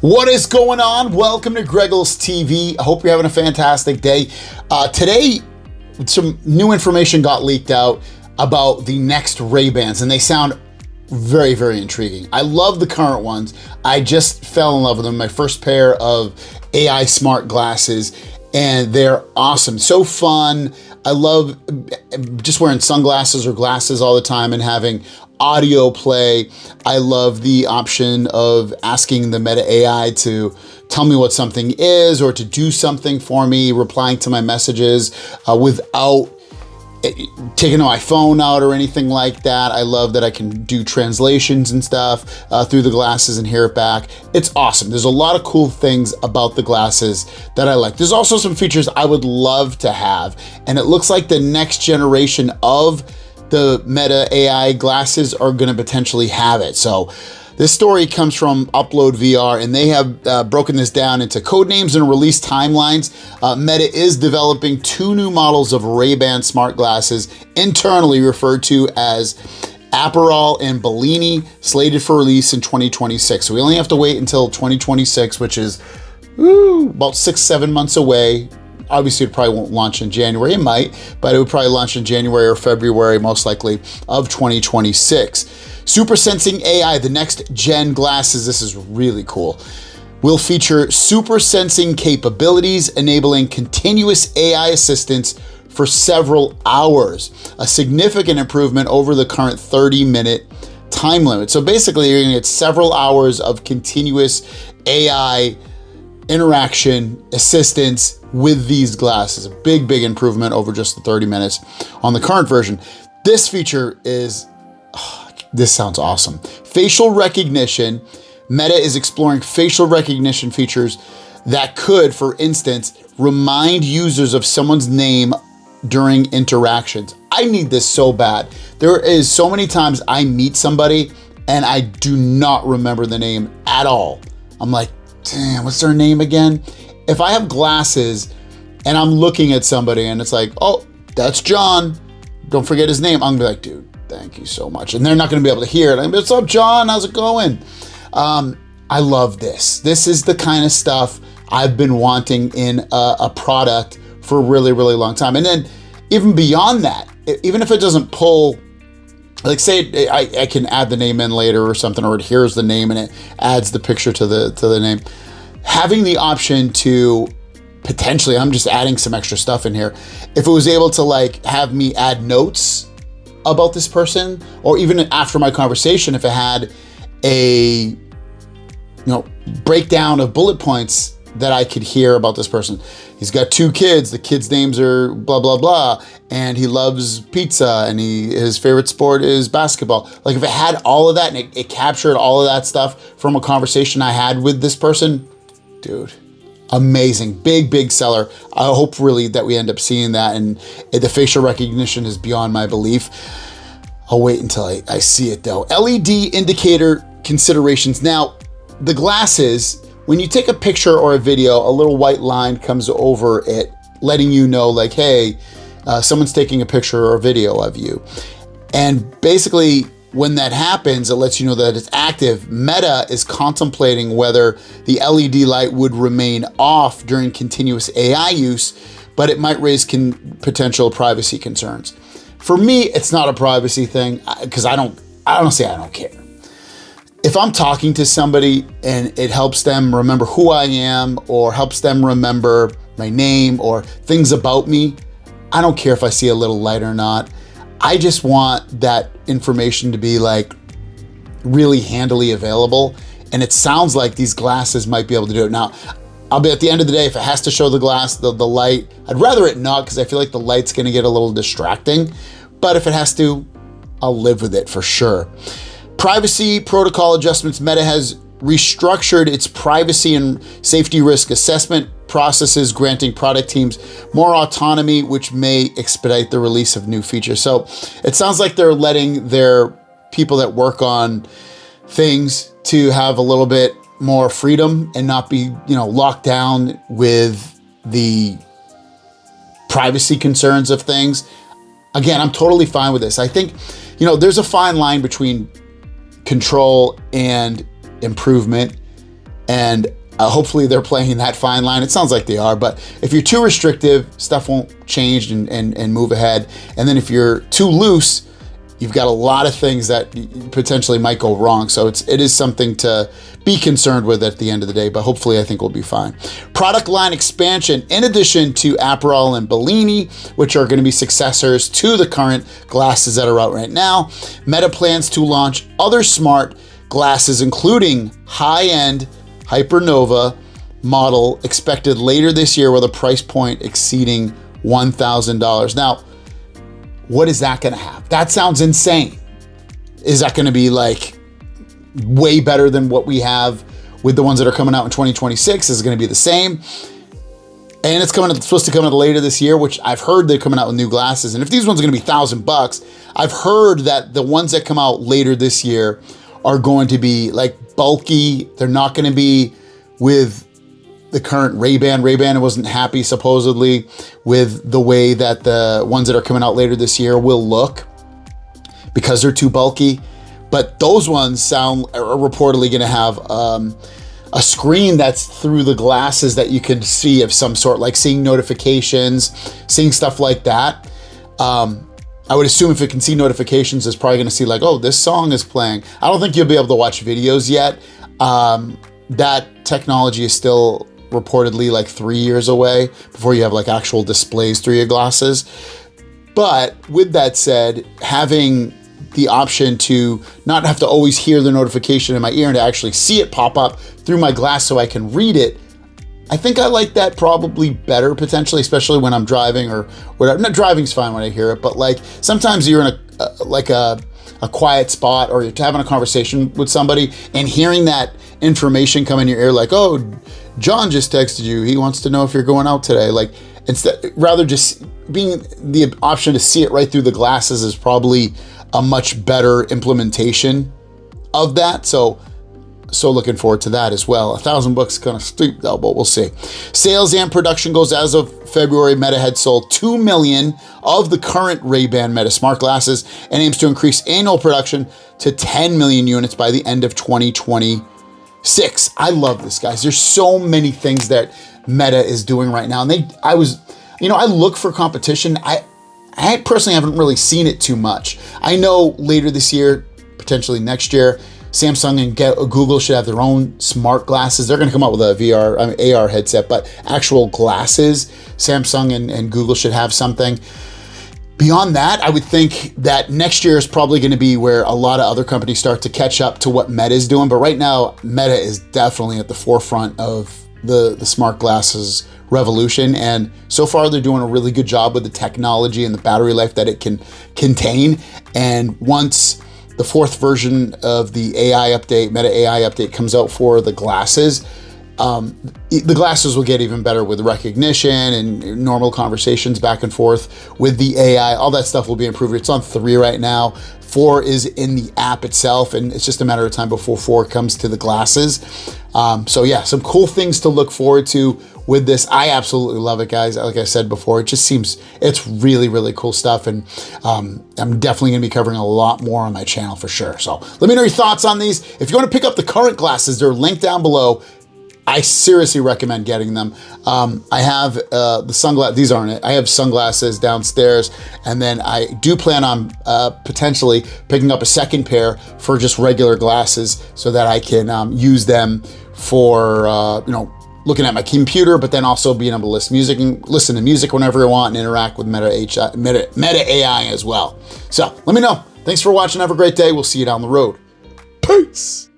What is going on? Welcome to Greggles TV. I hope you're having a fantastic day. Today, some new information got leaked out about the next Ray-Bans, and they sound very, very intriguing. I love the current ones. I just fell in love with them. My first pair of AI smart glasses, and they're awesome. So fun. I love just wearing sunglasses or glasses all the time and having audio play. I love the option of asking the Meta AI to tell me what something is or to do something for me, replying to my messages without taking my phone out or anything like that. I love that I can do translations and stuff through the glasses and hear it back. It's awesome. There's a lot of cool things about the glasses that I like. There's also some features I would love to have, and it looks like the next generation of the Meta AI glasses are gonna potentially have it. So this story comes from Upload VR, and they have broken this down into code names and release timelines. Meta is developing two new models of Ray-Ban smart glasses, internally referred to as Aperol and Bellini, slated for release in 2026. So we only have to wait until 2026, which is about 6-7 months away. Obviously, it probably won't launch in January. It might, but it would probably launch in January or February, most likely, of 2026. Super Sensing AI, the next gen glasses, this is really cool, will feature super sensing capabilities, enabling continuous AI assistance for several hours, a significant improvement over the current 30-minute time limit. So basically, you're gonna get several hours of continuous AI interaction assistance with these glasses. A big, big improvement over just the 30 minutes on the current version. This feature is, this sounds awesome. Facial recognition. Meta is exploring facial recognition features that could, for instance, remind users of someone's name during interactions. I need this so bad. There is so many times I meet somebody and I do not remember the name at all. I'm like, damn, what's their name again? If I have glasses and I'm looking at somebody and it's like, oh, that's John, don't forget his name, I'm gonna be like, dude, thank you so much. And they're not gonna be able to hear it. I'm like, what's up, John? How's it going? I love this. This is the kind of stuff I've been wanting in a product for a really, really long time. And then even beyond that, even if it doesn't pull, like say I can add the name in later or something, or it hears the name and it adds the picture to the name. Having the option to potentially, I'm just adding some extra stuff in here. If it was able to like have me add notes about this person, or even after my conversation, if it had a breakdown of bullet points that I could hear about this person. He's got 2 kids, the kids' names are blah, blah, blah, and he loves pizza, and his favorite sport is basketball. Like if it had all of that and it captured all of that stuff from a conversation I had with this person, dude, amazing, big, big seller. I hope really that we end up seeing that, and the facial recognition is beyond my belief. I'll wait until I see it though. LED indicator considerations. Now, the glasses, when you take a picture or a video, a little white line comes over it, letting you know like, hey, someone's taking a picture or a video of you. And basically, when that happens, it lets you know that it's active. Meta is contemplating whether the LED light would remain off during continuous AI use, but it might raise potential privacy concerns. For me, it's not a privacy thing, because I don't care. If I'm talking to somebody and it helps them remember who I am, or helps them remember my name or things about me, I don't care if I see a little light or not. I just want that information to be like really handily available. And it sounds like these glasses might be able to do it. Now, I'll be at the end of the day, if it has to show the light, I'd rather it not, because I feel like the light's gonna get a little distracting. But if it has to, I'll live with it for sure. Privacy protocol adjustments. Meta has restructured its privacy and safety risk assessment processes, granting product teams more autonomy, which may expedite the release of new features. So it sounds like they're letting their people that work on things to have a little bit more freedom and not be, locked down with the privacy concerns of things. Again, I'm totally fine with this. I think, there's a fine line between control and improvement. And hopefully they're playing that fine line. It sounds like they are, but if you're too restrictive, stuff won't change and move ahead. And then if you're too loose, you've got a lot of things that potentially might go wrong. So it is something to be concerned with at the end of the day, but hopefully I think we'll be fine. Product line expansion, in addition to Aperol and Bellini, which are gonna be successors to the current glasses that are out right now, Meta plans to launch other smart glasses, including high-end Hypernova model expected later this year with a price point exceeding $1,000. Now, what is that gonna have? That sounds insane. Is that gonna be like way better than what we have with the ones that are coming out in 2026? Is it gonna be the same? And it's supposed to come out later this year, which I've heard they're coming out with new glasses. And if these ones are gonna be $1,000, I've heard that the ones that come out later this year are going to be like bulky. They're not gonna be with the current Ray-Ban. Ray-Ban wasn't happy supposedly with the way that the ones that are coming out later this year will look because they're too bulky. But those ones are reportedly gonna have a screen that's through the glasses that you can see of some sort, like seeing notifications, seeing stuff like that. I would assume if it can see notifications, it's probably gonna see like, oh, this song is playing. I don't think you'll be able to watch videos yet. That technology is still reportedly like 3 years away before you have like actual displays through your glasses. But with that said, having the option to not have to always hear the notification in my ear and to actually see it pop up through my glass so I can read it, I think I like that probably better potentially, especially when I'm driving or whatever. Not driving's fine when I hear it, but like sometimes you're in a quiet spot or you're having a conversation with somebody and hearing that information come in your ear like, oh, John just texted you. He wants to know if you're going out today. Like instead, rather just being the option to see it right through the glasses is probably a much better implementation of that. So looking forward to that as well. $1,000 kind of steep though, but we'll see. Sales and production goes as of February. Meta had sold 2 million of the current Ray-Ban Meta smart glasses and aims to increase annual production to 10 million units by the end of 2026. I love this, guys. There's so many things that Meta is doing right now. And I look for competition. I personally haven't really seen it too much. I know later this year, potentially next year, Samsung and Google should have their own smart glasses. They're gonna come out with a AR headset, but actual glasses, Samsung and Google should have something. Beyond that, I would think that next year is probably gonna be where a lot of other companies start to catch up to what Meta is doing. But right now, Meta is definitely at the forefront of the smart glasses revolution. And so far they're doing a really good job with the technology and the battery life that it can contain. And once the fourth version of the AI update, Meta AI update comes out for the glasses, the glasses will get even better with recognition and normal conversations back and forth with the AI. All that stuff will be improved. It's on 3 right now. 4 is in the app itself, and it's just a matter of time before 4 comes to the glasses. So yeah, some cool things to look forward to with this. I absolutely love it, guys. Like I said before, it just seems, it's really, really cool stuff. And I'm definitely gonna be covering a lot more on my channel for sure. So let me know your thoughts on these. If you wanna pick up the current glasses, they're linked down below. I seriously recommend getting them. I have the sunglasses, these aren't it. I have sunglasses downstairs, and then I do plan on potentially picking up a second pair for just regular glasses so that I can use them for, looking at my computer, but then also being able to listen to music whenever I want and interact with Meta AI as well. So let me know. Thanks for watching. Have a great day. We'll see you down the road. Peace.